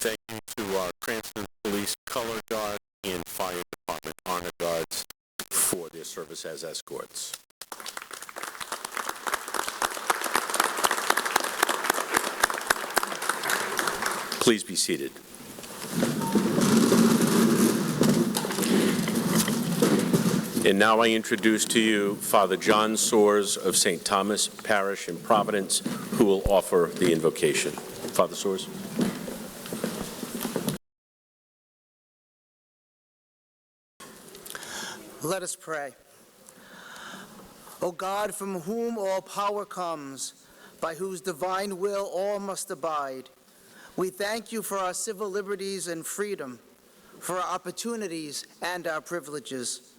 Thank you to our Cranston Police Color Guard and Fire Department Honor Guards for their service as escorts. Please be seated. And now I introduce to you Father John Soares of St. Thomas Parish in Providence, who will offer the invocation. Father Soares. Let us pray. O God, from whom all power comes, by whose divine will all must abide, we thank you for our civil liberties and freedom, for our opportunities and our privileges.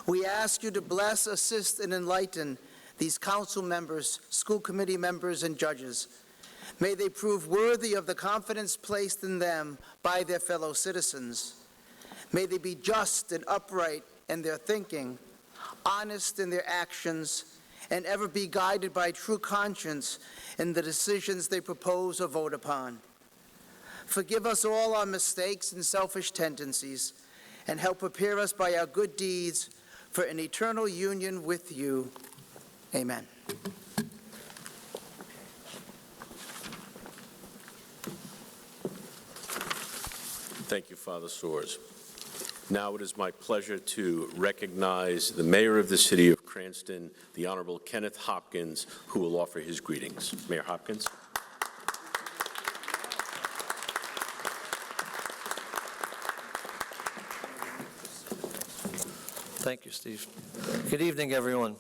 We ask you to bless, assist, and enlighten these council members, school committee members, and judges. May they prove worthy of the confidence placed in them by their fellow citizens. May they be just and upright in their thinking, honest in their actions, and ever be guided by true conscience in the decisions they propose or vote upon. Forgive us all our mistakes and selfish tendencies, and help prepare us by our good deeds for an eternal union with you. Amen. Thank you, Father Soares. Now it is my pleasure to recognize the Mayor of the City of Cranston, the Honorable Kenneth Hopkins, who will offer his greetings. Mayor Hopkins. Thank you, Steve. Good evening, everyone.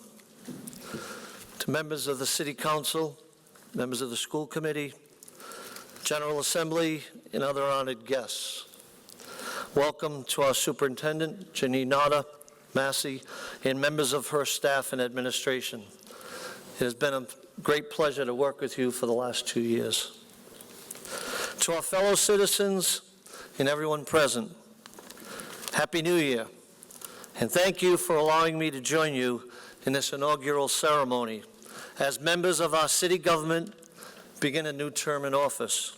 To members of the City Council, members of the School Committee, General Assembly, and other honored guests. Welcome to our Superintendent, Janine Massey, and members of her staff and administration. It has been a great pleasure to work with you for the last 2 years. To our fellow citizens and everyone present, Happy New Year. And thank you for allowing me to join you in this inaugural ceremony as members of our city government begin a new term in office.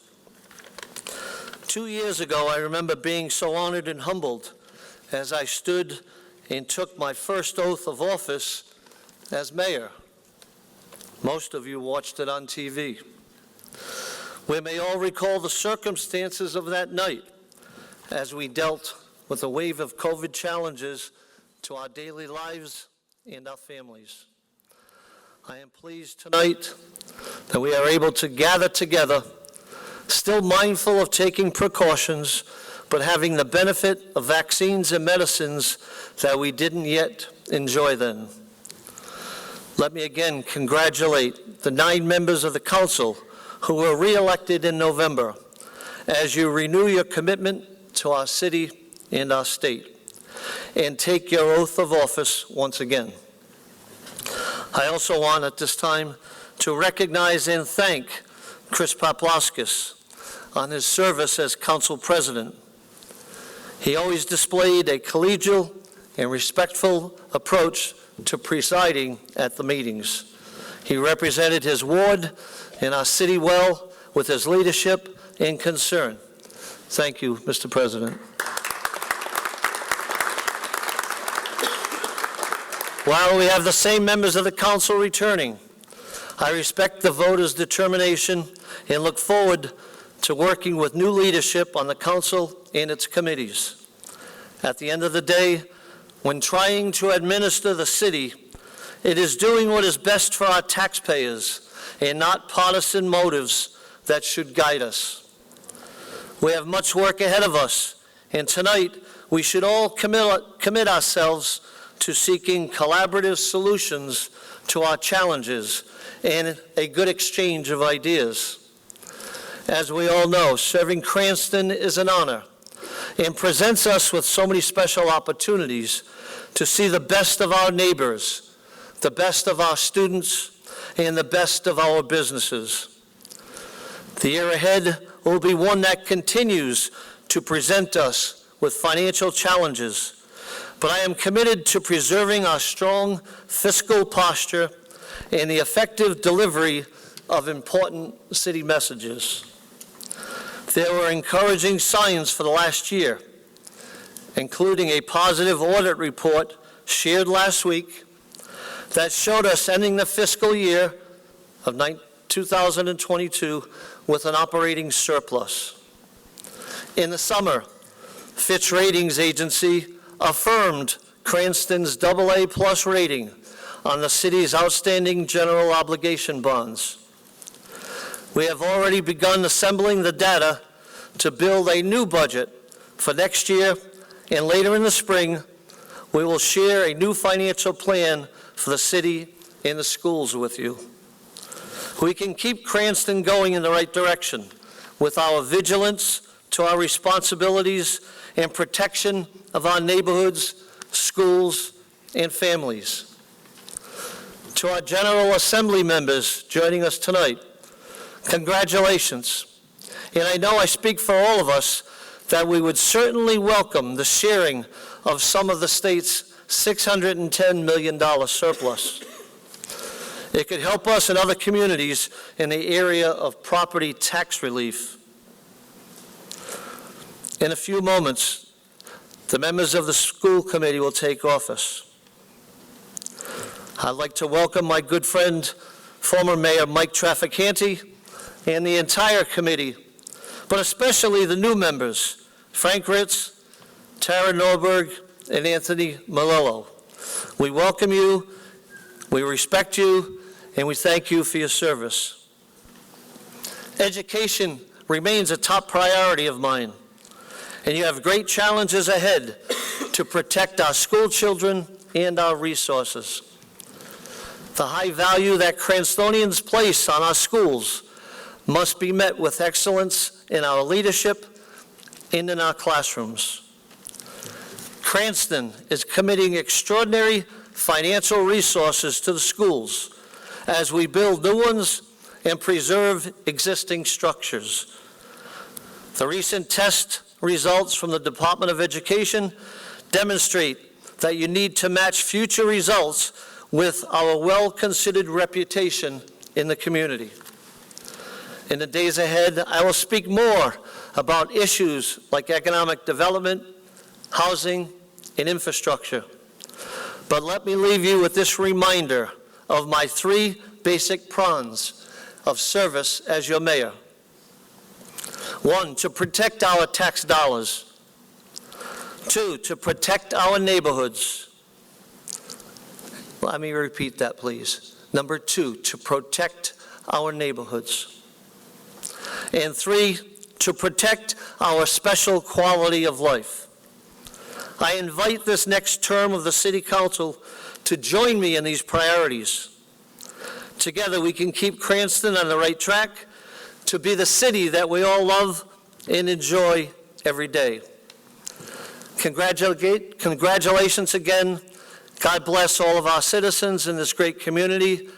2 years ago, I remember being so honored and humbled as I stood and took my first oath of office as mayor. Most of you watched it on TV. We may all recall the circumstances of that night as we dealt with a wave of COVID challenges to our daily lives and our families. I am pleased tonight that we are able to gather together, still mindful of taking precautions, but having the benefit of vaccines and medicines that we didn't yet enjoy then. Let me again congratulate the 9 members of the council who were re-elected in November as you renew your commitment to our city and our state and take your oath of office once again. I also want at this time to recognize and thank Chris Paplauskis on his service as council president. He always displayed a collegial and respectful approach to presiding at the meetings. He represented his ward and our city well with his leadership and concern. Thank you, Mr. President. While we have the same members of the council returning, I respect the voters' determination and look forward to working with new leadership on the council and its committees. At the end of the day, when trying to administer the city, it is doing what is best for our taxpayers and not partisan motives that should guide us. We have much work ahead of us, and tonight we should all commit ourselves to seeking collaborative solutions to our challenges and a good exchange of ideas. As we all know, serving Cranston is an honor and presents us with so many special opportunities to see the best of our neighbors, the best of our students, and the best of our businesses. The year ahead will be one that continues to present us with financial challenges, but I am committed to preserving our strong fiscal posture and the effective delivery of important city messages. There were encouraging signs for the last year, including a positive audit report shared last week that showed us ending the fiscal year of 2022 with an operating surplus. In the summer, Fitch Ratings Agency affirmed Cranston's AA+ rating on the city's outstanding general obligation bonds. We have already begun assembling the data to build a new budget for next year, and later in the spring, we will share a new financial plan for the city and the schools with you. We can keep Cranston going in the right direction with our vigilance to our responsibilities and protection of our neighborhoods, schools, and families. To our General Assembly members joining us tonight, congratulations. And I know I speak for all of us that we would certainly welcome the sharing of some of the state's $610 million surplus. It could help us and other communities in the area of property tax relief. In a few moments, the members of the school committee will take office. I'd like to welcome my good friend, former Mayor Mike Trafficante, and the entire committee, but especially the new members, Frank Ritz, Tara Norberg, and Anthony Malillo. We welcome you, we respect you, and we thank you for your service. Education remains a top priority of mine, and you have great challenges ahead to protect our school children and our resources. The high value that Cranstonians place on our schools must be met with excellence in our leadership and in our classrooms. Cranston is committing extraordinary financial resources to the schools as we build new ones and preserve existing structures. The recent test results from the Department of Education demonstrate that you need to match future results with our well-considered reputation in the community. In the days ahead, I will speak more about issues like economic development, housing, and infrastructure. But let me leave you with this reminder of my three basic prongs of service as your mayor. One, to protect our tax dollars. Two, to protect our neighborhoods. Let me repeat that, please. Number two, to protect our neighborhoods. And three, to protect our special quality of life. I invite this next term of the City Council to join me in these priorities. Together we can keep Cranston on the right track to be the city that we all love and enjoy every day. Congratulations again. God bless all of our citizens in this great community.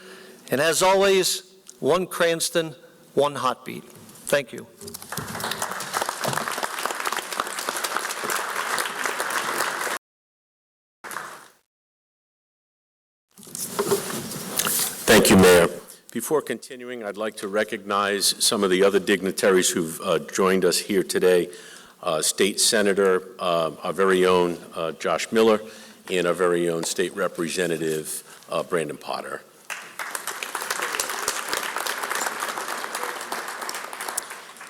And as always, one Cranston, one heartbeat. Thank you. Thank you, Mayor. Before continuing, I'd like to recognize some of the other dignitaries who've joined us here today. State Senator, our very own Josh Miller, and our very own State Representative Brandon Potter.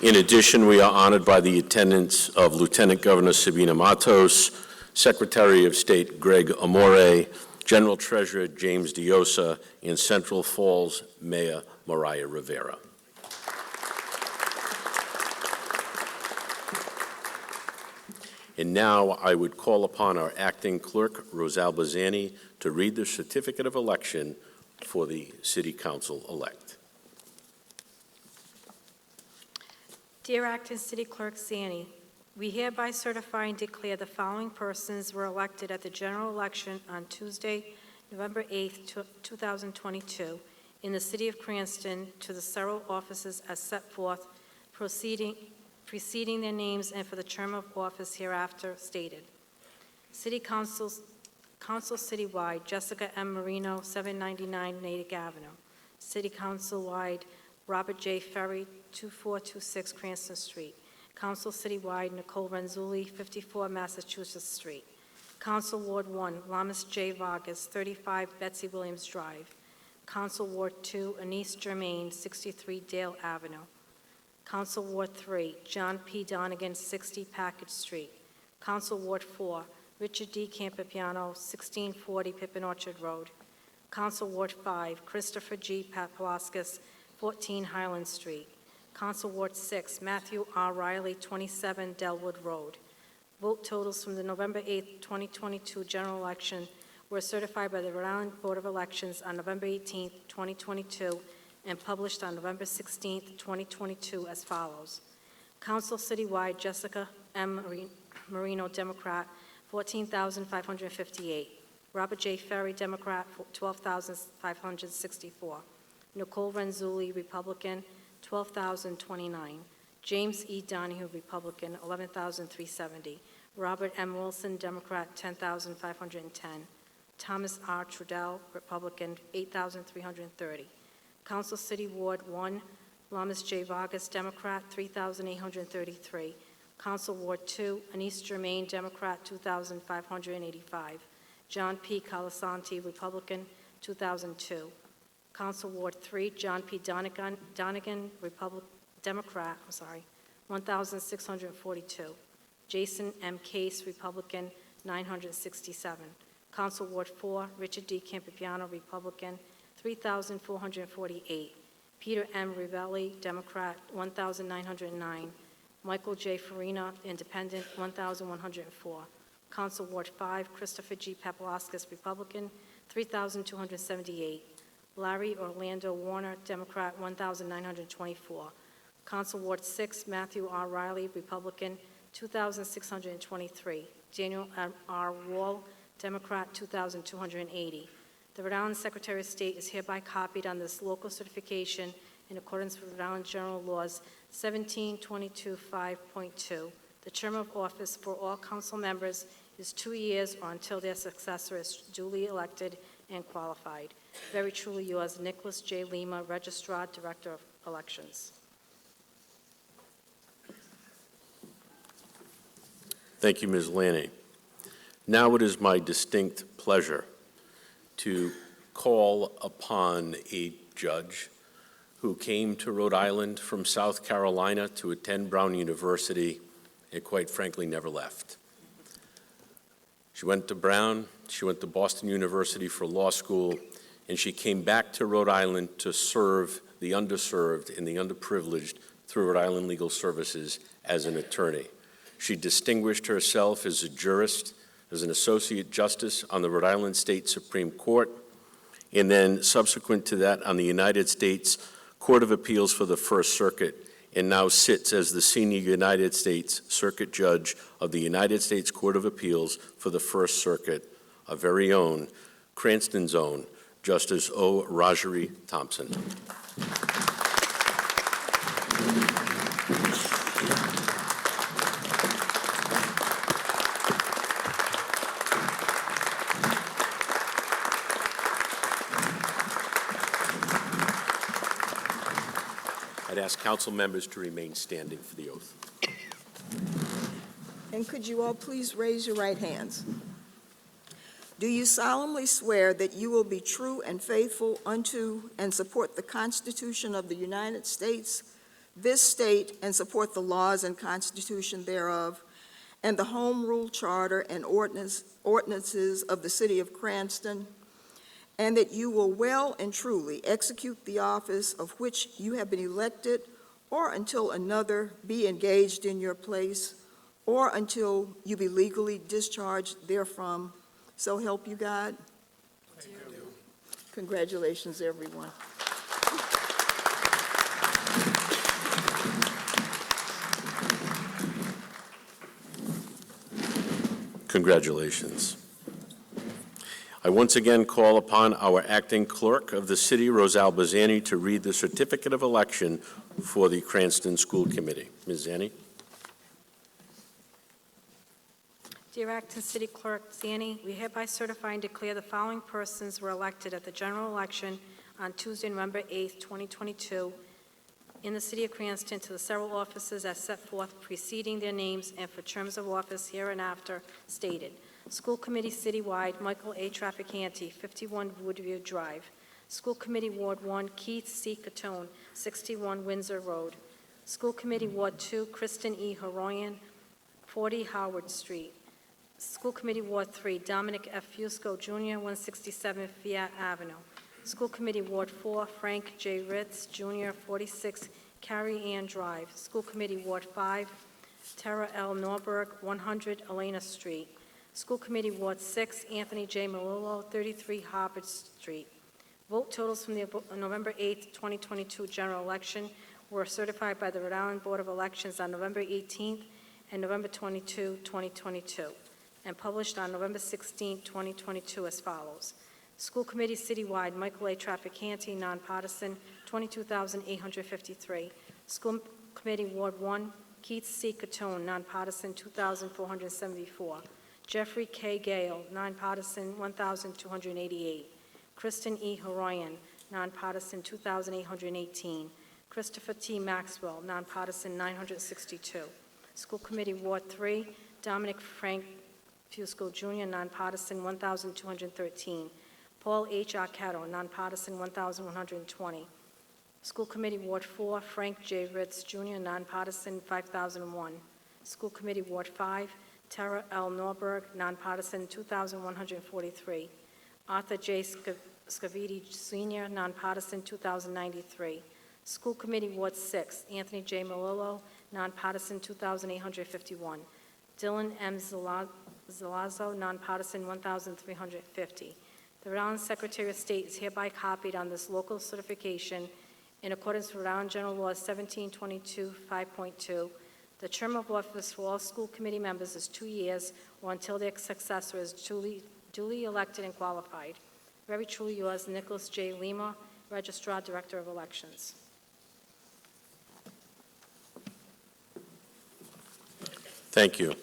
In addition, we are honored by the attendance of Lieutenant Governor Sabina Matos, Secretary of State Greg Amore, General Treasurer James Diosa, and Central Falls Mayor Mariah Rivera. And now I would call upon our acting clerk, Rosalba Zani, to read the certificate of election for the City Council-elect. Dear Acting City Clerk Zani, we hereby certify and declare the following persons were elected at the general election on Tuesday, November 8th, 2022, in the City of Cranston to the several offices as set forth, preceding their names and for the term of office hereafter stated. City Council Citywide, Jessica M. Marino, 799 Natick Avenue. City Council-wide, Robert J. Ferry, 2426 Cranston Street. Council Citywide, Nicole Renzulli, 54 Massachusetts Street. Council Ward 1, Lamas J. Vargas, 35 Betsy Williams Drive. Council Ward 2, Anise Germain, 63 Dale Avenue. Council Ward 3, John P. Donegan, 60 Package Street. Council Ward 4, Richard D. Campipiano, 1640 Pippin Orchard Road. Council Ward 5, Christopher G. Papalaskis, 14 Highland Street. Council Ward 6, Matthew R. Riley, 27 Delwood Road. Vote totals from the November 8, 2022 general election were certified by the Rhode Island Board of Elections on November 18, 2022, and published on November 16, 2022, as follows. Council Citywide, Jessica M. Marino, Democrat, 14,558. Robert J. Ferry, Democrat, 12,564. Nicole Renzulli, Republican, 12,029. James E. Donahue, Republican, 11,370. Robert M. Wilson, Democrat, 10,510. Thomas R. Trudell, Republican, 8,330. Council City Ward 1, Lamas J. Vargas, Democrat, 3,833. Council Ward 2, Anise Germain, Democrat, 2,585. John P. Colasanti, Republican, 2002. Council Ward 3, John P. Donegan, Democrat, 1,642. Jason M. Case, Republican, 967. Council Ward 4, Richard D. Campipiano, Republican, 3,448. Peter M. Rivelli, Democrat, 1,909. Michael J. Farina, Independent, 1,104. Council Ward 5, Christopher G. Papalaskis, Republican, 3,278. Larry Orlando Warner, Democrat, 1,924. Council Ward 6, Matthew R. Riley, Republican, 2,623. Daniel R. Wall, Democrat, 2,280. The Rhode Island Secretary of State is hereby copied on this local certification in accordance with Rhode Island General Laws 1722.5.2. The term of office for all council members is 2 years or until their successor is duly elected and qualified. Very truly yours, Nicholas J. Lima, Registrar, Director of Elections. Thank you, Ms. Lanning. Now it is my distinct pleasure to call upon a judge who came to Rhode Island from South Carolina to attend Brown University and quite frankly never left. She went to Brown, she went to Boston University for law school, and she came back to Rhode Island to serve the underserved and the underprivileged through Rhode Island Legal Services as an attorney. She distinguished herself as a jurist, as an associate justice on the Rhode Island State Supreme Court, and then subsequent to that on the United States Court of Appeals for the First Circuit, and now sits as the senior United States Circuit Judge of the United States Court of Appeals for the First Circuit, our very own, Cranston's own, Justice O. Rajari Thompson. I'd ask council members to remain standing for the oath. And could you all please raise your right hands? Do you solemnly swear that you will be true and faithful unto and support the Constitution of the United States, this state, and support the laws and Constitution thereof, and the Home Rule Charter and ordinances of the City of Cranston, and that you will well and truly execute the office of which you have been elected, or until another be engaged in your place, or until you be legally discharged therefrom? So help you God? I do. Congratulations, everyone. Congratulations. I once again call upon our acting clerk of the city, Rosal Bazzani, to read the certificate of election for the Cranston School Committee. Ms. Zanni. Dear Acting City Clerk Zanni, we hereby certify and declare the following persons were elected at the general election on Tuesday, November 8, 2022, in the city of Cranston to the several offices as set forth preceding their names and for terms of office hereinafter stated. School Committee Citywide, Michael A. Trafficante, 51 Woodview Drive. School Committee Ward 1, Keith C. Catone, 61 Windsor Road. School Committee Ward 2, Kristen E. Horoyan, 40 Howard Street. School Committee Ward 3, Dominic F. Fusco Jr., 167 Fiat Avenue. School Committee Ward 4, Frank J. Ritz Jr., 46 Carrie Ann Drive. School Committee Ward 5, Tara L. Norberg, 100 Elena Street. School Committee Ward 6, Anthony J. Malillo, 33 Harvard Street. Vote totals from the November 8, 2022 general election were certified by the Rhode Island Board of Elections on November 18th and November 22, 2022, and published on November 16, 2022 as follows. School Committee Citywide, Michael A. Trafficante, nonpartisan, 22,853. School Committee Ward 1, Keith C. Catone, nonpartisan, 2,474. Jeffrey K. Gale, nonpartisan, 1,288. Kristen E. Horoyan, nonpartisan, 2,818. Christopher T. Maxwell, nonpartisan, 962. School Committee Ward 3, Dominic Frank Fusco Jr., nonpartisan, 1,213. Paul H. Arquette, nonpartisan, 1,120. School Committee Ward 4, Frank J. Ritz Jr., nonpartisan, 5,001. School Committee Ward 5, Tara L. Norberg, nonpartisan, 2,143. Arthur J. Scavidi Sr., nonpartisan, 2,093. School Committee Ward 6, Anthony J. Malillo, nonpartisan, 2,851. Dylan M. Zalazzo, nonpartisan, 1,350. The Rhode Island Secretary of State is hereby copied on this local certification in accordance with Rhode Island General Law 1722 5.2. The term of office for all school committee members is 2 years or until their successor is duly elected and qualified. Very truly yours, Nicholas J. Lima, Registrar, Director of Elections. Thank you.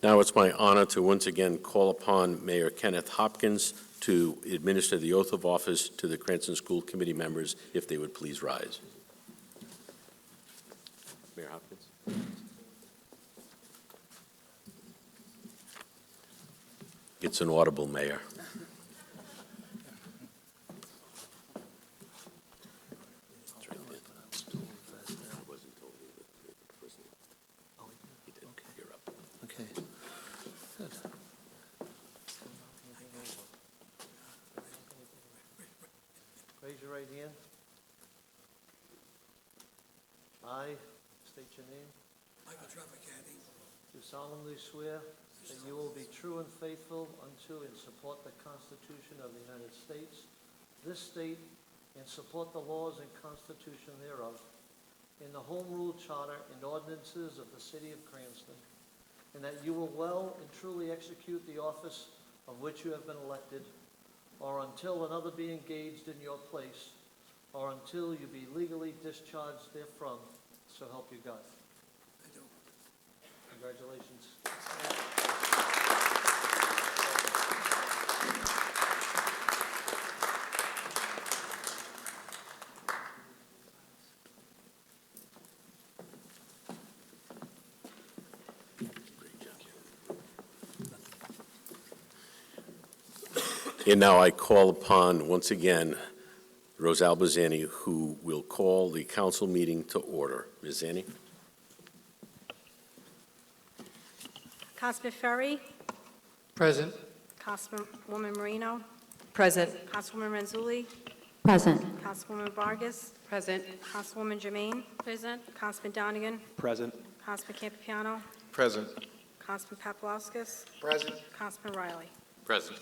Now it's my honor to once again call upon Mayor Kenneth Hopkins to administer the oath of office to the Cranston School Committee members, if they would please rise. Mayor Hopkins. It's an audible mayor. Okay. Good. Raise your right hand. I state your name. Michael Trafficante, Do solemnly swear that you will be true and faithful unto and support the Constitution of the United States, this state, and support the laws and Constitution thereof, and the Home Rule Charter and ordinances of the City of Cranston, and that you will well and truly execute the office of which you have been elected, or until another be engaged in your place, or until you be legally discharged therefrom, so help you God. I do. Congratulations. And now I call upon, once again, Rose Albazani, who will call the council meeting to order. Ms. Zanni? Councilman Ferry, Present. Councilwoman Marino, Present. Councilwoman Renzulli, Present. Councilwoman Vargas, Present. Councilwoman Jermaine, present. Councilman Donegan, Present. Councilman Campiano, Present. Councilman Paplaskas, Present. Councilman Riley. Present.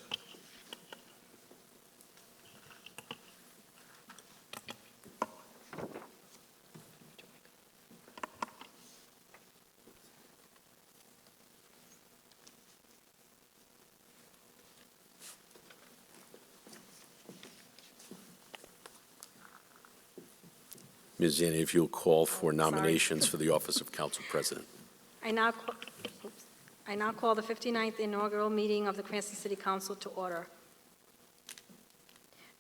Ms. Zanni, if you'll call for nominations for the office of council president. I now call the 59th inaugural meeting of the Cranston City Council to order.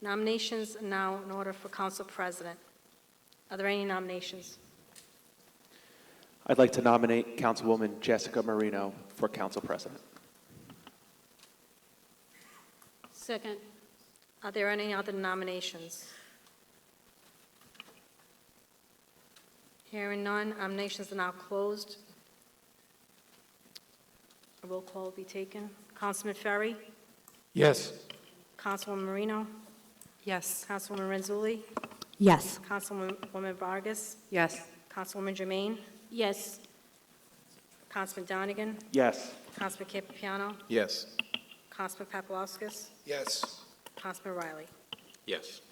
Nominations are now in order for council president. Are there any nominations? I'd like to nominate Councilwoman Jessica Marino for Council President. Second. Are there any other nominations? Hearing none, nominations are now closed. A roll call will be taken. Councilman Ferry? Yes. Councilwoman Marino? Yes. Councilwoman Renzulli? Yes. Councilwoman Vargas? Yes. Councilwoman Jermaine? Yes. Councilman Donegan? Yes. Councilman Campiano? Yes. Councilman Paplaskas? Yes. Councilman Riley? Yes.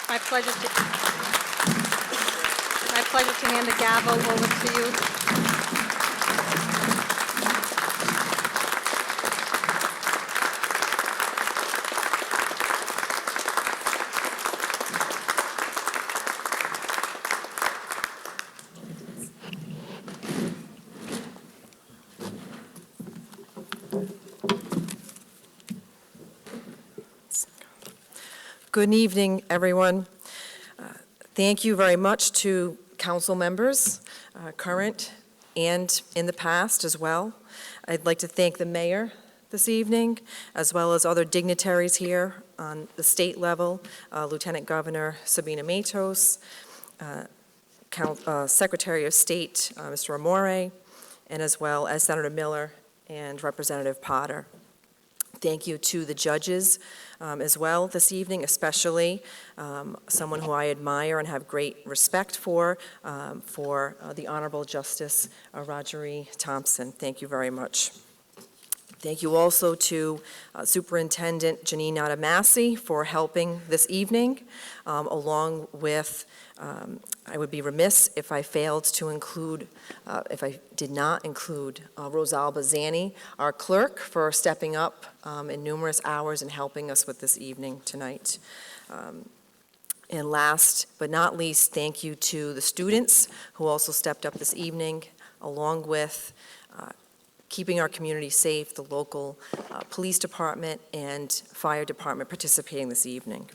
My pleasure to hand the gavel over to you. Good evening, everyone. Thank you very much to council members, current and in the past as well. I'd like to thank the mayor this evening, as well as other dignitaries here on the state level, Lieutenant Governor Sabina Matos, Secretary of State, Mr. Amore, and as well as Senator Miller and Representative Potter. Thank you to the judges as well this evening, especially someone who I admire and have great respect for the Honorable Justice Rogerie Thompson. Thank you very much. Thank you also to Superintendent Janine Adamasi for helping this evening, along with, I would be remiss if I failed to include, if I did not include Rosalba Zani, our clerk, for stepping up in numerous hours and helping us with this evening tonight. And last but not least, thank you to the students who also stepped up this evening, along with keeping our community safe, the local police department and fire department participating this evening.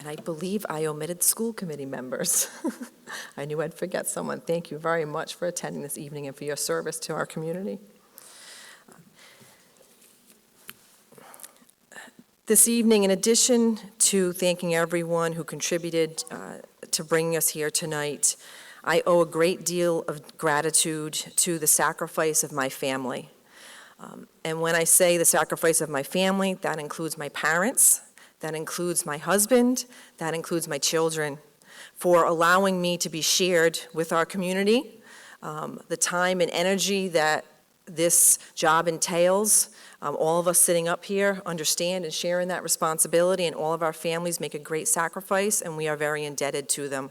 And I believe I omitted school committee members. I knew I'd forget someone. Thank you very much for attending this evening and for your service to our community. This evening, in addition to thanking everyone who contributed to bringing us here tonight, I owe a great deal of gratitude to the sacrifice of my family. And when I say the sacrifice of my family, that includes my parents, that includes my husband, that includes my children, for allowing me to be shared with our community, the time and energy that this job entails. All of us sitting up here understand and share in that responsibility, and all of our families make a great sacrifice, and we are very indebted to them.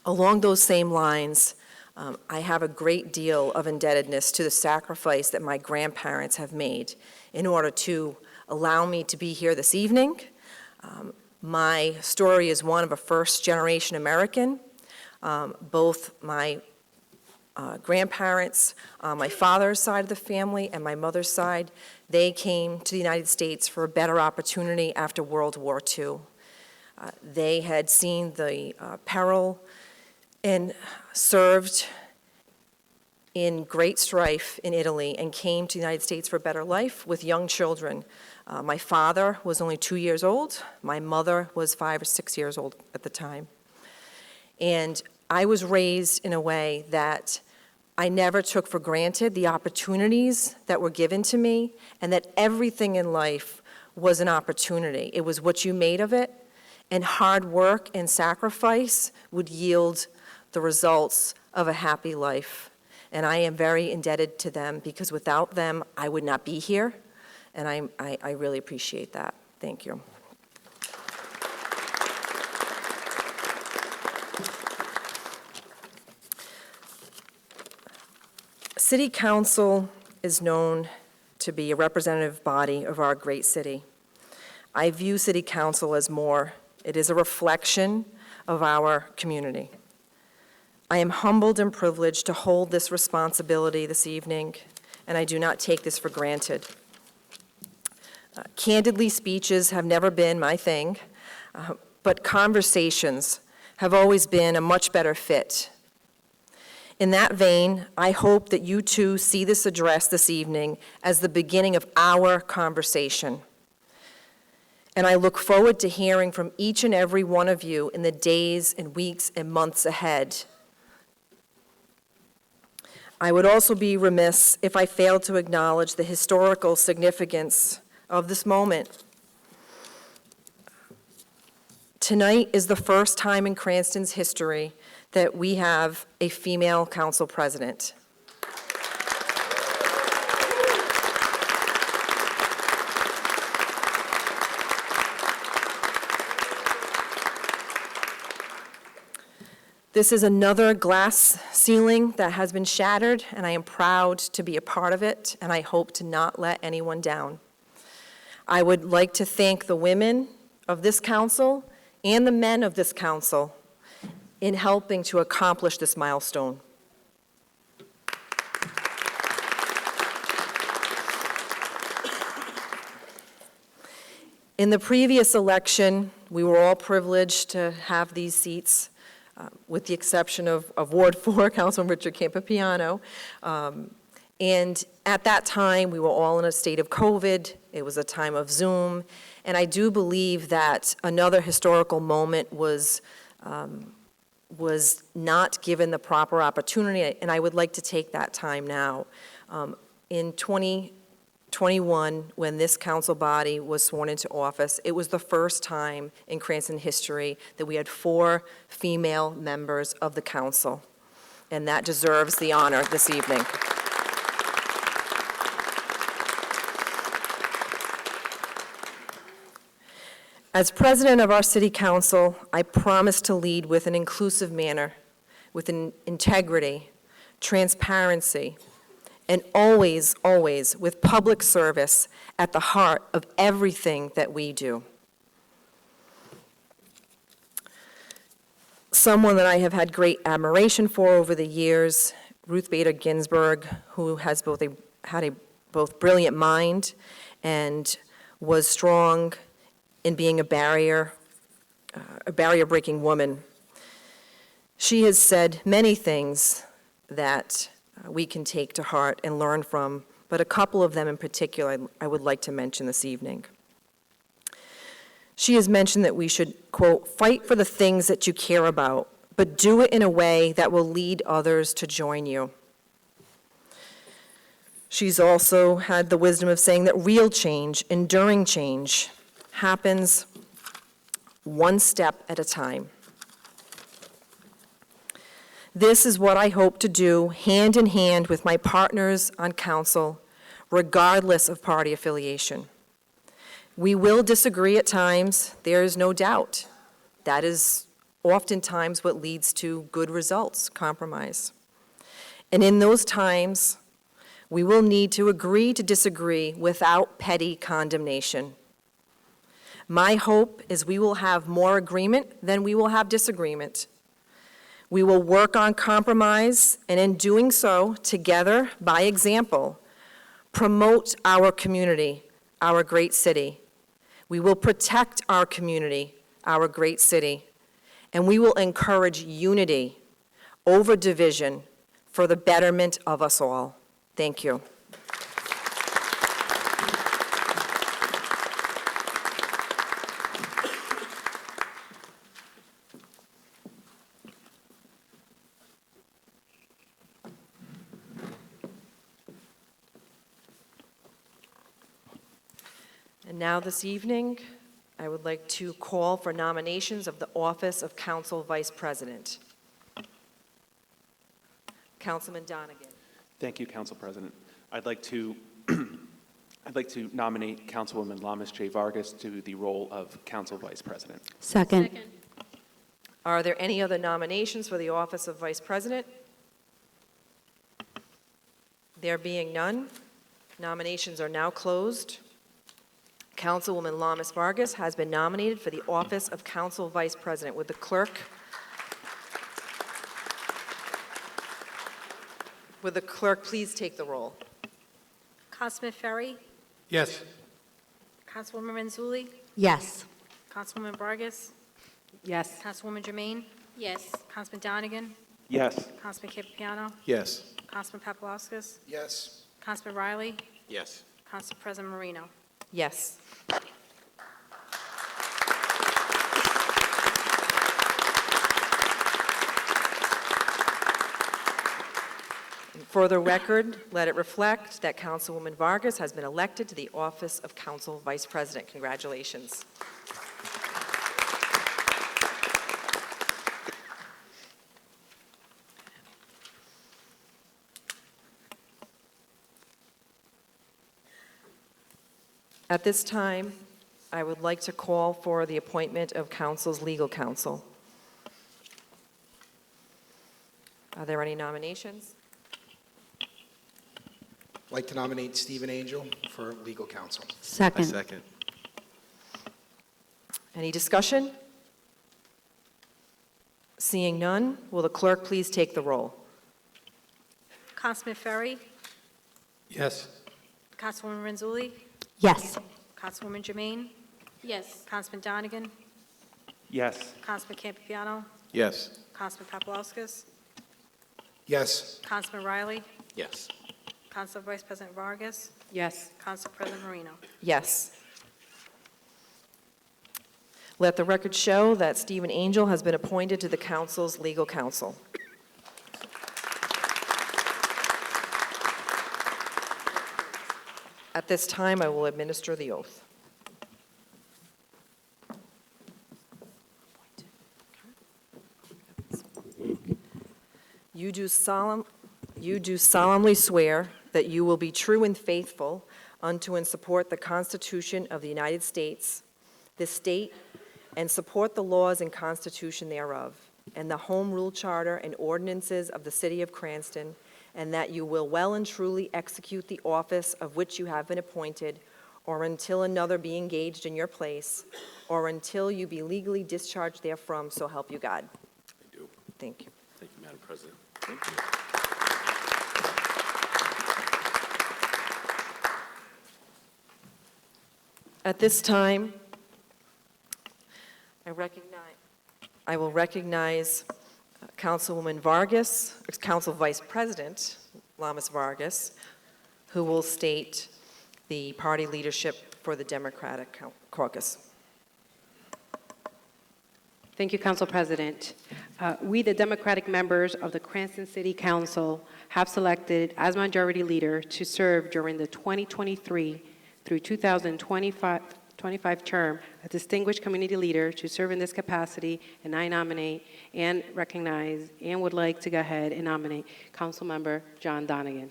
Along those same lines, I have a great deal of indebtedness to the sacrifice that my grandparents have made in order to allow me to be here this evening. My story is one of a first-generation American. Both my grandparents, my father's side of the family and my mother's side, they came to the United States for a better opportunity after World War II. They had seen the peril and served in great strife in Italy and came to the United States for a better life with young children. My father was only 2 years old. My mother was 5 or 6 years old at the time. And I was raised in a way that I never took for granted the opportunities that were given to me, and that everything in life was an opportunity. It was what you made of it, and hard work and sacrifice would yield the results of a happy life. And I am very indebted to them, because without them, I would not be here, and I really appreciate that. Thank you. City Council is known to be a representative body of our great city. I view City Council as more. It is a reflection of our community. I am humbled and privileged to hold this responsibility this evening, and I do not take this for granted. Candidly, speeches have never been my thing, but conversations have always been a much better fit. In that vein, I hope that you too see this address this evening as the beginning of our conversation. And I look forward to hearing from each and every one of you in the days and weeks and months ahead. I would also be remiss if I failed to acknowledge the historical significance of this moment. Tonight is the first time in Cranston's history that we have a female council president. This is another glass ceiling that has been shattered, and I am proud to be a part of it, and I hope to not let anyone down. I would like to thank the women of this council and the men of this council in helping to accomplish this milestone. In the previous election, we were all privileged to have these seats, with the exception of Ward 4, Councilman Richard Campopiano. And at that time, we were all in a state of COVID. It was a time of Zoom. And I do believe that another historical moment was not given the proper opportunity, and I would like to take that time now. In 2021, when this council body was sworn into office, it was the first time in Cranston history that we had 4 female members of the council, and that deserves the honor this evening. As president of our city council, I promise to lead with an inclusive manner, with an integrity, transparency, and always, always with public service at the heart of everything that we do. Someone that I have had great admiration for over the years, Ruth Bader Ginsburg, who has had a brilliant mind and was strong in being a barrier-breaking woman. She has said many things that we can take to heart and learn from, but a couple of them in particular I would like to mention this evening. She has mentioned that we should, quote, fight for the things that you care about, but do it in a way that will lead others to join you. She's also had the wisdom of saying that real change, enduring change, happens one step at a time. This is what I hope to do hand in hand with my partners on council, regardless of party affiliation. We will disagree at times, there is no doubt. That is oftentimes what leads to good results, compromise. And in those times, we will need to agree to disagree without petty condemnation. My hope is we will have more agreement than we will have disagreement. We will work on compromise, and in doing so, together, by example, promote our community, our great city. We will protect our community, our great city, and we will encourage unity over division for the betterment of us all. Thank you. And now this evening, I would like to call for nominations of the office of Council Vice President. Councilman Donegan. Thank you, Council President. I'd like to nominate Councilwoman Lamas J. Vargas to the role of Council Vice President. Second. Are there any other nominations for the office of Vice President? There being none, nominations are now closed. Councilwoman Lamas Vargas has been nominated for the office of Council Vice President. Would the clerk Would the clerk please take the roll? Councilman Ferry, Yes. Councilwoman Renzulli, Yes. Councilwoman Vargas, Yes. Councilwoman Jermaine, Yes. Councilman Donegan, Yes. Councilman Campiano, Yes. Councilman Paplaskas, Yes. Councilman Riley, Yes. Council President Marino. Yes. For the record, let it reflect that Councilwoman Vargas has been elected to the office of Council Vice President. Congratulations. At this time, I would like to call for the appointment of Council's legal counsel. Are there any nominations? I'd like to nominate Stephen Angel for legal counsel. Second. Second. Any discussion? Seeing none, will the clerk please take the roll? Councilman Ferry, Yes. Councilwoman Renzulli, Yes. Councilwoman Jermaine, Yes. Councilman Donegan, Yes. Councilman Campiano, Yes. Councilman Paplaskas, Yes. Councilman Riley, Yes. Council Vice President Vargas, Yes. Council President Marino. Yes. Let the record show that Stephen Angel has been appointed to the council's legal counsel. At this time, I will administer the oath. You do solemnly swear that you will be true and faithful unto and support the Constitution of the United States, this state, and support the laws and Constitution thereof, and the Home Rule Charter and ordinances of the City of Cranston, and that you will well and truly execute the office of which you have been appointed, or until another be engaged in your place, or until you be legally discharged therefrom, so help you God. I do. Thank you. Thank you, Madam President. At this time, I will recognize Councilwoman Vargas, Council Vice President Lamas Vargas, who will state the party leadership for the Democratic Caucus. Thank you, Council President. We, the Democratic members of the Cranston City Council, have selected as Majority Leader to serve during the 2023 through 2025 term a distinguished community leader to serve in this capacity, and I nominate and recognize and would like to go ahead and nominate Councilmember John Donegan.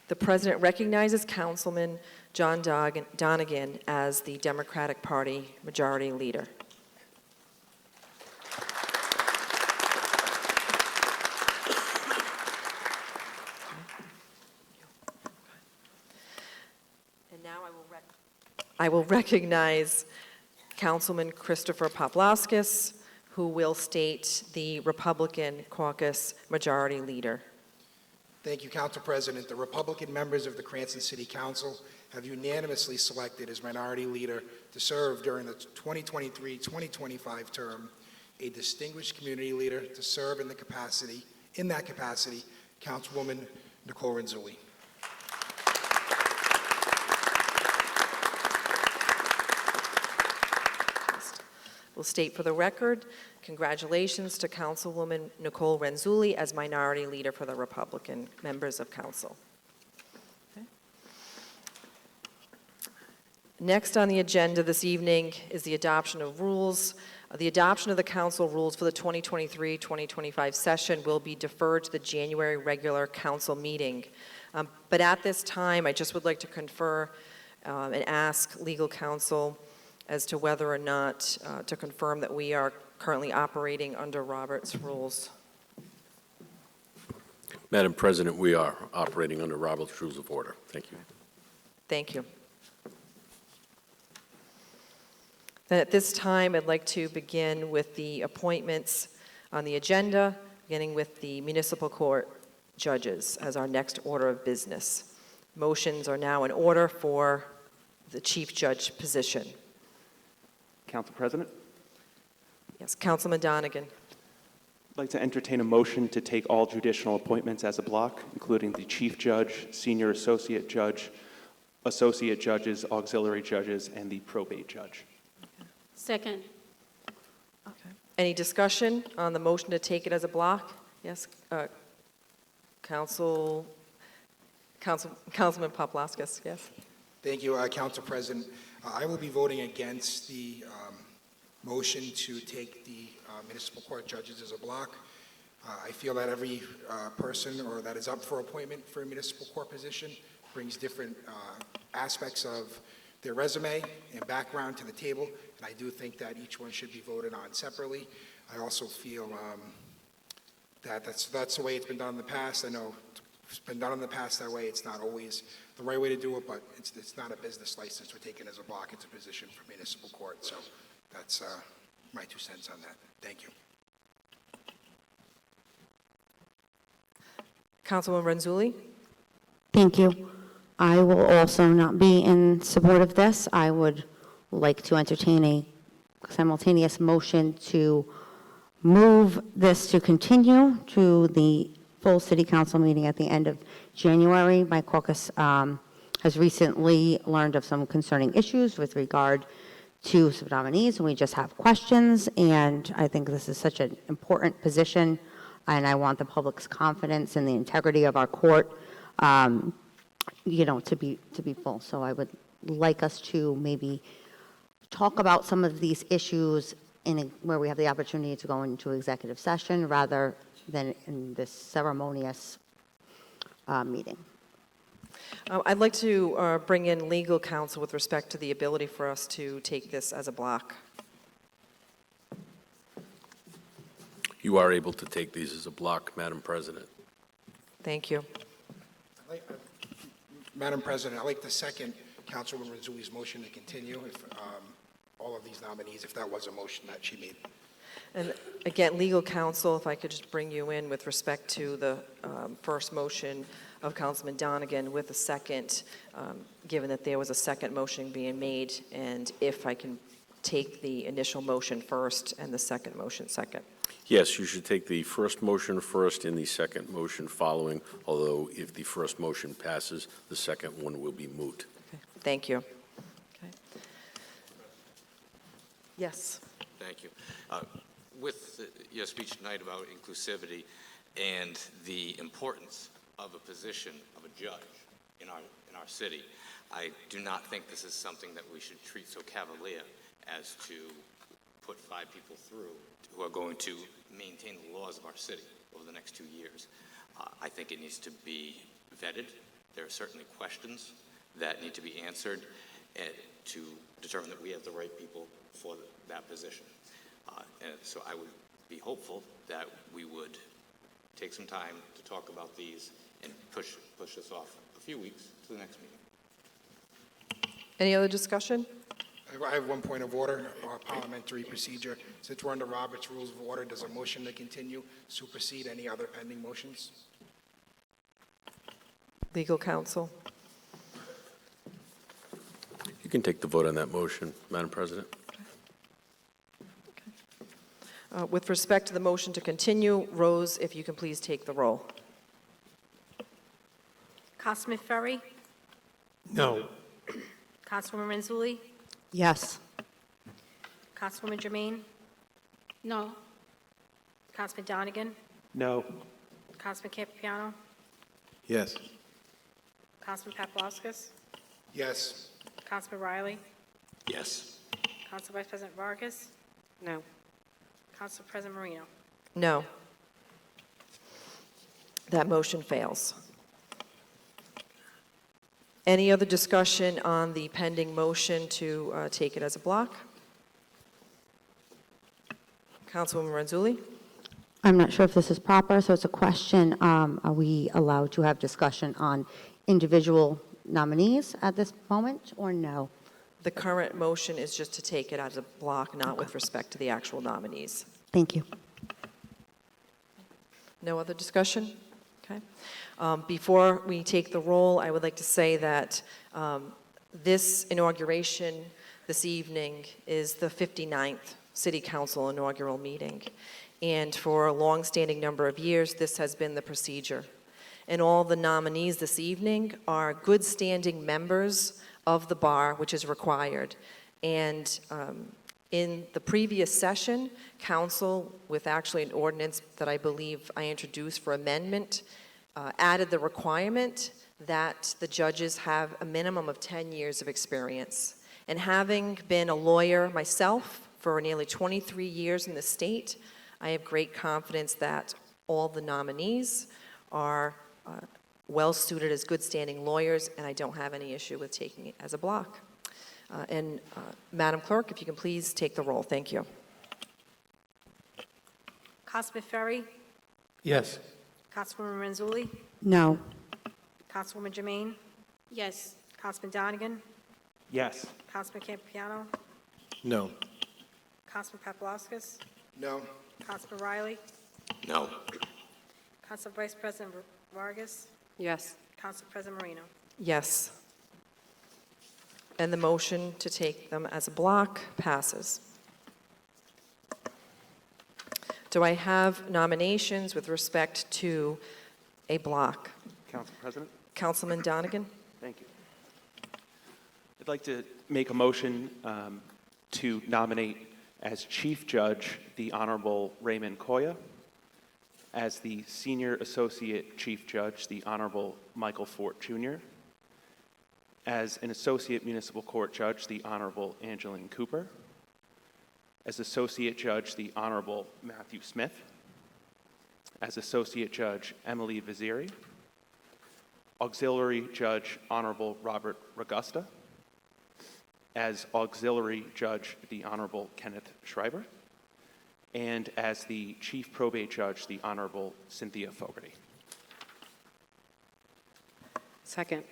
The President recognizes Councilman John Donegan as the Democratic Party Majority Leader. And now I will recognize Councilman Christopher Paplaskas, who will state the Republican Caucus Majority Leader. Thank you, Council President. The Republican members of the Cranston City Council have unanimously selected as Minority Leader to serve during the 2023-2025 term a distinguished community leader to serve in that capacity, Councilwoman Nicole Renzulli. Will state for the record, congratulations to Councilwoman Nicole Renzulli as Minority Leader for the Republican members of Council. Okay. Next on the agenda this evening is the adoption of rules. The adoption of the council rules for the 2023-2025 session will be deferred to the January regular council meeting. But at this time, I just would like to confer and ask legal counsel as to whether or not to confirm that we are currently operating under Robert's rules. Madam President, we are operating under Robert's Rules of Order. Thank you. Thank you. Then at this time, I'd like to begin with the appointments on the agenda, beginning with the municipal court judges as our next order of business. Motions are now in order for the chief judge position. Council President, Yes, Councilman Donegan. I'd like to entertain a motion to take all judicial appointments as a block, including the chief judge, senior associate judge, associate judges, auxiliary judges, and the probate judge. Second. Any discussion on the motion to take it as a block? Yes, Councilman Paplaskas, yes. Thank you, Council President. I will be voting against the motion to take the municipal court judges as a block. I feel that every person or that is up for appointment for a municipal court position brings different aspects of their resume and background to the table, and I do think that each one should be voted on separately. I also feel that that's the way it's been done in the past. I know it's been done in the past that way. It's not always the right way to do it, but it's not a business license we're taking as a block. It's a position for municipal court, so that's my 2 cents on that. Thank you. Councilwoman Renzulli? Thank you. I will also not be in support of this. I would like to entertain a simultaneous motion to move this to continue to the full city council meeting at the end of January. My caucus has recently learned of some concerning issues with regard to some nominees, and we just have questions, and I think this is such an important position, and I want the public's confidence in the integrity of our court to be full. So I would like us to maybe talk about some of these issues where we have the opportunity to go into executive session rather than in this ceremonious meeting. I'd like to bring in legal counsel with respect to the ability for us to take this as a block. You are able to take these as a block, Madam President. Thank you. Madam President, I'd like to second Councilwoman Rizzuli's motion to continue if all of these nominees, if that was a motion that she made. And again, legal counsel, if I could just bring you in with respect to the first motion of Councilman Donegan with a second, given that there was a second motion being made, and if I can take the initial motion first and the second motion second. Yes, you should take the first motion first and the second motion following, although if the first motion passes, the second one will be moot. Okay. Thank you. Okay. Yes. Thank you. With your speech tonight about inclusivity and the importance of a position of a judge in our city, I do not think this is something that we should treat so cavalier as to put 5 people through who are going to maintain the laws of our city over the next 2 years. I think it needs to be vetted. There are certainly questions that need to be answered to determine that we have the right people for that position. And so I would be hopeful that we would take some time to talk about these and push this off a few weeks to the next meeting. Any other discussion? I have one point of order, parliamentary procedure. Since we're under Robert's Rules of Order, does a motion to continue supersede any other pending motions? Legal counsel? You can take the vote on that motion, Madam President. With respect to the motion to continue, Rose, if you can please take the roll. Councilman Ferry? No. Councilwoman Renzulli? Yes. Councilwoman Jermaine? No. Councilman Donegan? No. Councilman Campiano? Yes. Councilman Paplaskas? Yes. Councilman Riley? Yes. Council Vice President Vargas? No. Council President Marino? No. That motion fails. Any other discussion on the pending motion to take it as a block? Councilwoman Renzulli? I'm not sure if this is proper, so it's a question. Are we allowed to have discussion on individual nominees at this moment, or no? The current motion is just to take it as a block, not with respect to the actual nominees. Thank you. No other discussion? Okay. Before we take the roll, I would like to say that this inauguration this evening is the 59th City Council inaugural meeting. And for a long-standing number of years, this has been the procedure. And all the nominees this evening are good-standing members of the bar, which is required. And in the previous session, council, with actually an ordinance that I believe I introduced for amendment, added the requirement that the judges have a minimum of 10 years of experience. And having been a lawyer myself for nearly 23 years in the state, I have great confidence that all the nominees are well-suited as good-standing lawyers, and I don't have any issue with taking it as a block. Madam Clerk, if you can please take the roll. Thank you. Councilman Ferry, Yes. Councilwoman Renzulli, No. Councilwoman Jermaine, Yes. Councilman Donegan, Yes. Councilman Campiano, No. Councilman Paplaskas, No. Councilman Riley, No. Council Vice President Vargas, Yes. Council President Marino. Yes. And the motion to take them as a block passes. Do I have nominations with respect to a block? Council President? Councilman Donegan? Thank you. I'd like to make a motion to nominate as Chief Judge the Honorable Raymond Koya, as the Senior Associate Chief Judge the Honorable Michael Fort Jr., as an Associate Municipal Court Judge the Honorable Angeline Cooper, as Associate Judge the Honorable Matthew Smith, as Associate Judge Emily Viziri, Auxiliary Judge Honorable Robert Ragusta, as Auxiliary Judge the Honorable Kenneth Schreiber, and as the Chief Probate Judge the Honorable Cynthia Fogarty. Second.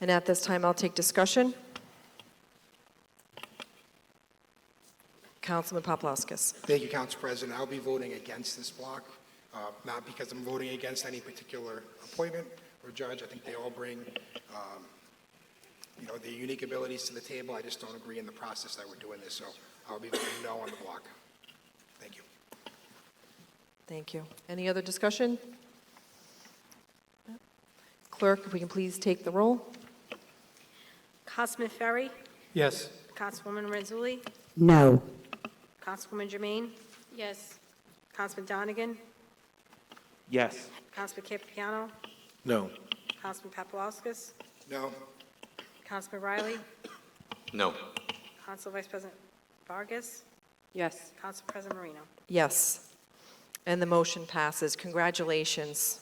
And at this time, I'll take discussion. Councilman Paplaskas. Thank you, Council President. I'll be voting against this block, not because I'm voting against any particular appointment or judge. I think they all bring, their unique abilities to the table. I just don't agree in the process that we're doing this, so I'll be voting no on the block. Thank you. Thank you. Any other discussion? Clerk, if we can please take the roll. Councilman Ferry, Yes. Councilwoman Renzulli, No. Councilwoman Jermaine, Yes. Councilman Donegan, Yes. Councilman Campiano, No. Councilman Paplaskas, No. Councilman Riley, No. Council Vice President Vargas, Yes. Council President Marino. Yes. And the motion passes. Congratulations.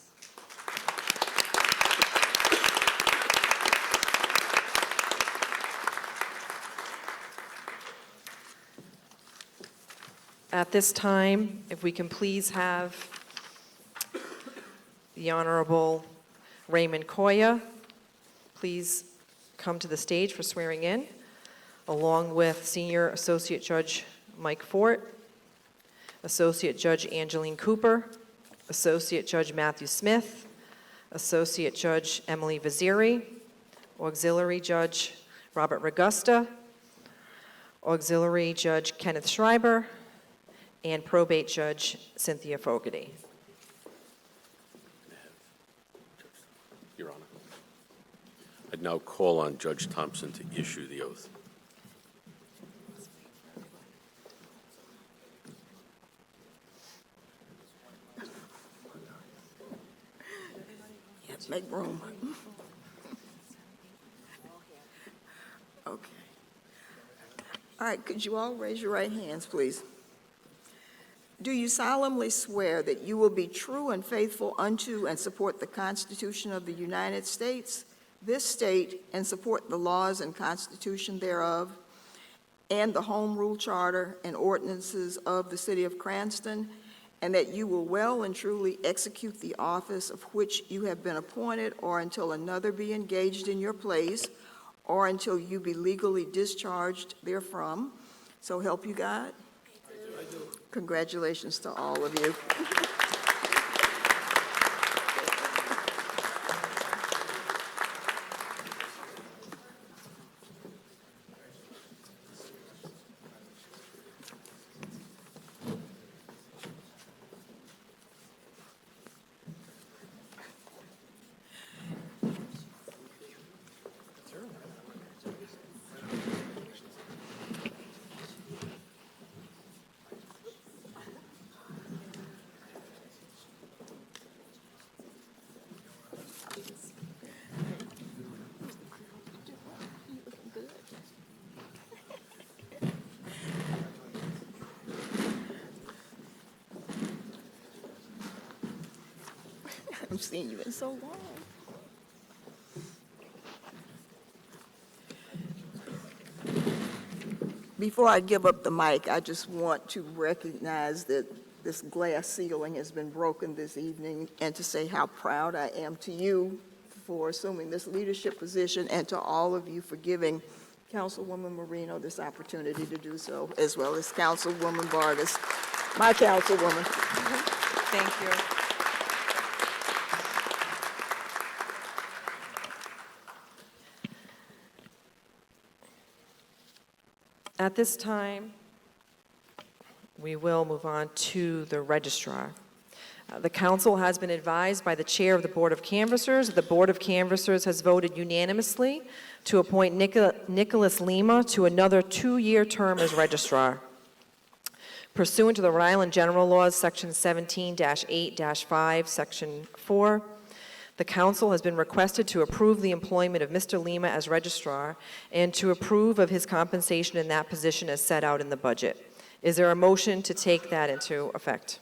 At this time, if we can please have the Honorable Raymond Koya please come to the stage for swearing in, along with Senior Associate Judge Mike Fort, Associate Judge Angeline Cooper, Associate Judge Matthew Smith, Associate Judge Emily Viziri, Auxiliary Judge Robert Ragusta, Auxiliary Judge Kenneth Schreiber, and Probate Judge Cynthia Fogarty. Your Honor. I'd now call on Judge Thompson to issue the oath. Make room. Okay. All right, could you all raise your right hands, please? Do you solemnly swear that you will be true and faithful unto and support the Constitution of the United States, this state, and support the laws and Constitution thereof, and the Home Rule Charter and ordinances of the City of Cranston, and that you will well and truly execute the office of which you have been appointed, or until another be engaged in your place, or until you be legally discharged therefrom? So help you God? I do. Congratulations to all of you. I haven't seen you in so long. Before I give up the mic, I just want to recognize that this glass ceiling has been broken this evening, and to say how proud I am to you for assuming this leadership position, and to all of you for giving Councilwoman Marino this opportunity to do so, as well as Councilwoman Vargas, my councilwoman. Thank you. At this time, we will move on to the registrar. The council has been advised by the chair of the Board of Canvassers that the Board of Canvassers has voted unanimously to appoint Nicholas Lima to another 2-year term as registrar. Pursuant to the Rhode Island General Laws, Section 17-8-5, Section 4, the council has been requested to approve the employment of Mr. Lima as registrar and to approve of his compensation in that position as set out in the budget. Is there a motion to take that into effect?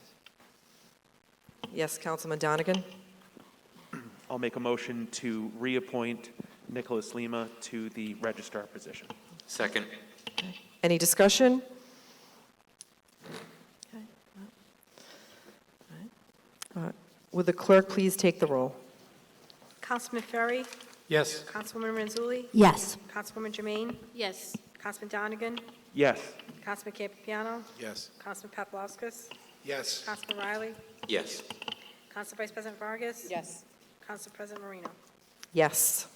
Yes, Councilman Donegan? I'll make a motion to reappoint Nicholas Lima to the registrar position. Second. Any discussion? Okay. All right. Would the clerk please take the roll? Councilman Ferry, Yes. Councilwoman Renzulli, Yes. Councilwoman Jermaine, Yes. Councilman Donegan, Yes. Councilman Campiano, Yes. Councilman Paplaskas, Yes. Councilman Riley, Yes. Council Vice President Vargas, Yes. Council President Marino. Yes.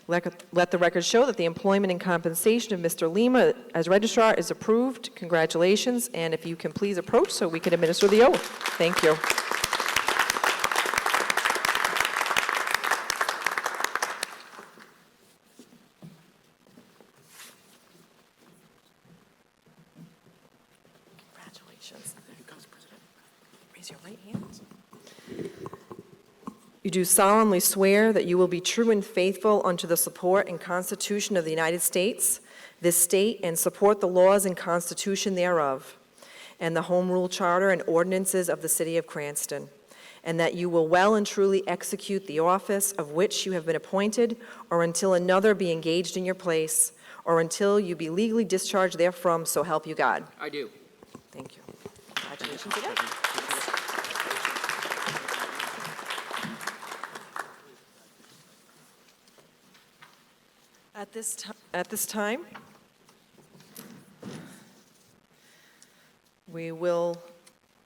Let the record show that the employment and compensation of Mr. Lima as registrar is approved. Congratulations, and if you can please approach so we can administer the oath. Thank you. Congratulations. Raise your right hand. You do solemnly swear that you will be true and faithful unto the support and Constitution of the United States, this state, and support the laws and Constitution thereof, and the Home Rule Charter and ordinances of the City of Cranston, and that you will well and truly execute the office of which you have been appointed, or until another be engaged in your place, or until you be legally discharged therefrom, so help you God. I do. Thank you. Congratulations again. At this time, we will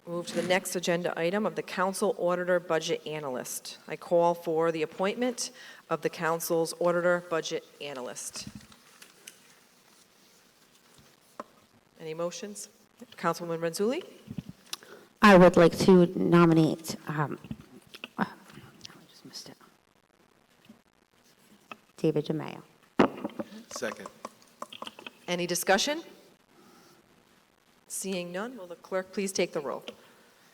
move to the next agenda item of the Council Auditor Budget Analyst. I call for the appointment of the Council's Auditor Budget Analyst. Any motions? Councilwoman Renzulli? I would like to nominate, I just missed it. David DeMayo. Second. Any discussion? Seeing none, will the clerk please take the roll?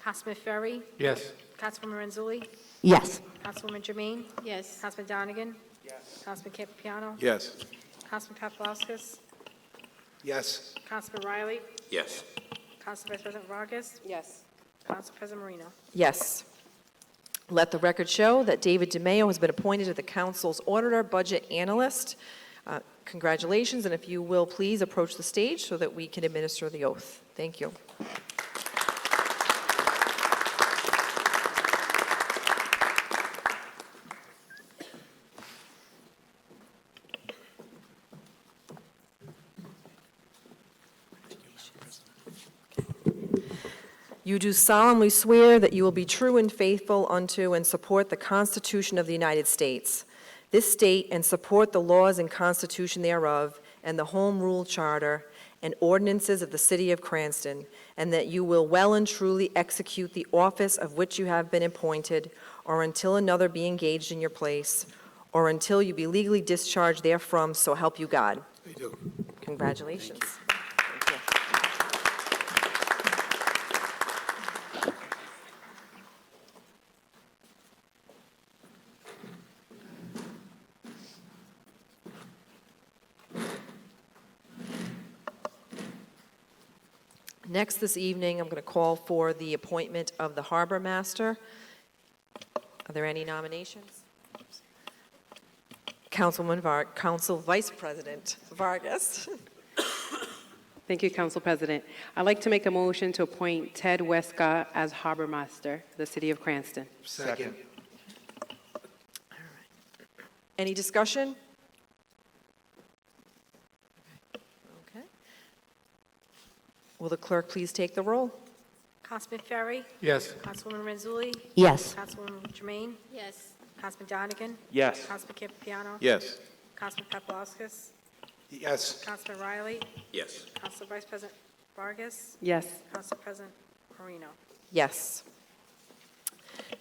Councilman Ferry, Yes. Councilwoman Renzulli, Yes. Councilwoman Jermaine, Yes. Councilman Donegan, Councilman Campiano, Yes. Councilman Paplaskas, Yes. Councilman Riley, Yes. Council Vice President Vargas, Yes. Council President Marino. Yes. Let the record show that David DeMayo has been appointed to the Council's Auditor Budget Analyst. Congratulations, and if you will please approach the stage so that we can administer the oath. Thank you. You do solemnly swear that you will be true and faithful unto and support the Constitution of the United States, this state, and support the laws and Constitution thereof, and the Home Rule Charter and ordinances of the City of Cranston, and that you will well and truly execute the office of which you have been appointed, or until another be engaged in your place, or until you be legally discharged therefrom, so help you God. I do. Congratulations. Thank you. Next this evening, I'm going to call for the appointment of the Harbor Master. Are there any nominations? Council Vice President Vargas. Thank you, Council President. I'd like to make a motion to appoint Ted Westcott as Harbor Master of the City of Cranston. Second. Any discussion? Okay. Will the clerk please take the roll? Councilman Ferry? Yes. Councilwoman Renzulli? Yes. Councilwoman Jermaine? Yes. Councilman Donegan? Yes. Councilman Campiano? Yes. Councilman Paplaskas? Yes. Councilman Riley? Yes. Council Vice President Vargas? Yes. Council President Marino? Yes.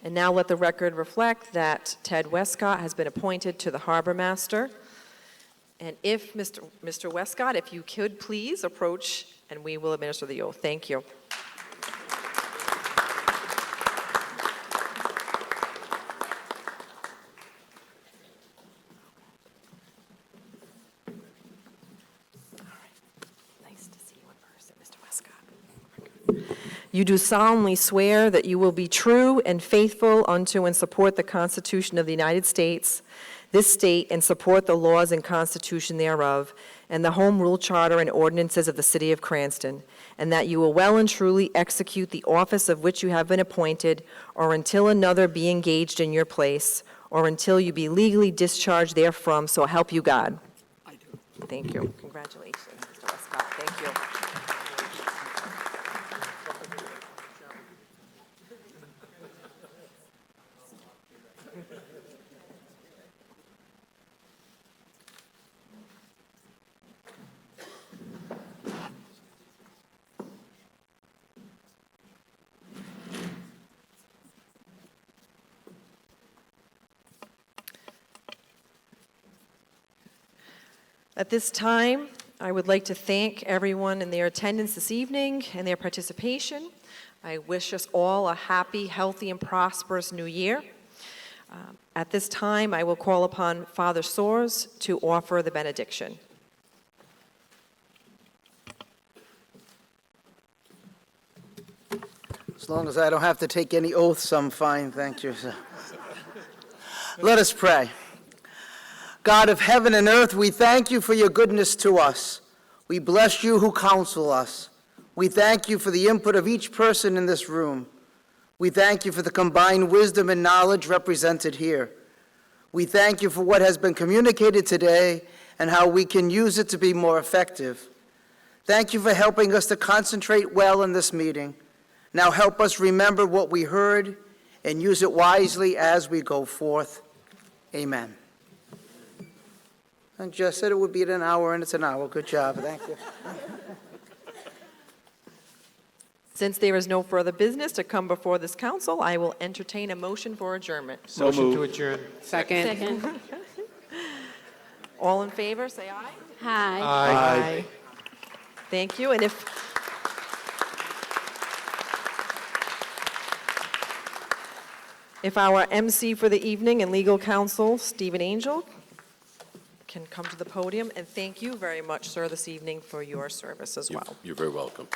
And now let the record reflect that Ted Westcott has been appointed to the Harbor Master. And if, Mr. Westcott, if you could please approach and we will administer the oath. Thank you. Nice to see you in person, Mr. Westcott. You do solemnly swear that you will be true and faithful unto and support the Constitution of the United States, this state, and support the laws and Constitution thereof, and the Home Rule Charter and ordinances of the City of Cranston, and that you will well and truly execute the office of which you have been appointed, or until another be engaged in your place, or until you be legally discharged therefrom, so help you God. I do. Thank you. Congratulations, Mr. Westcott. Thank you. At this time, I would like to thank everyone in their attendance this evening and their participation. I wish us all a happy, healthy, and prosperous new year. At this time, I will call upon Father Soares to offer the benediction. As long as I don't have to take any oaths, I'm fine, thank you, sir. Let us pray. God of heaven and earth, we thank you for your goodness to us. We bless you who counsel us. We thank you for the input of each person in this room. We thank you for the combined wisdom and knowledge represented here. We thank you for what has been communicated today and how we can use it to be more effective. Thank you for helping us to concentrate well in this meeting. Now help us remember what we heard and use it wisely as we go forth. Amen. I just said it would be in an hour, and it's an hour. Good job. Thank you. Since there is no further business to come before this council, I will entertain a motion for adjournment. So Motion to moved. adjourn. Second. Second. All in favor, say aye. Hi. Aye. Thank you, and if our MC for the evening and legal counsel, Stephen Angel, can come to the podium, and thank you very much, sir, this evening for your service as well. You're very welcome.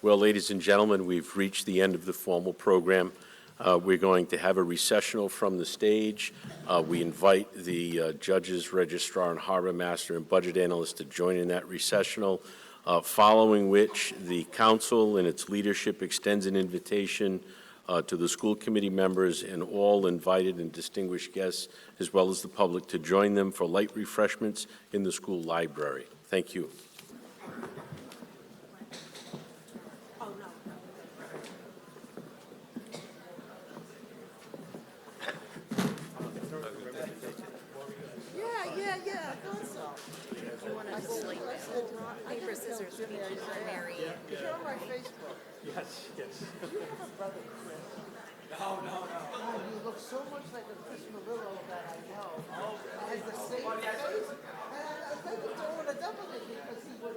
Well, ladies and gentlemen, we've reached the end of the formal program. We're going to have a recessional from the stage. We invite the judges, registrar, and harbor master and budget analyst to join in that recessional, following which the council and its leadership extends an invitation to the school committee members and all invited and distinguished guests, as well as the public, to join them for light refreshments in the school library. Thank you. Yeah, I thought so. You want to just like rock, paper, scissors, speeches for Mary. You're on my Facebook. Yes, yes. Do you have a brother, Chris? No. God, you look so much like a Chris Marillo that I know. Has the same face. And I think it's all a double because he would,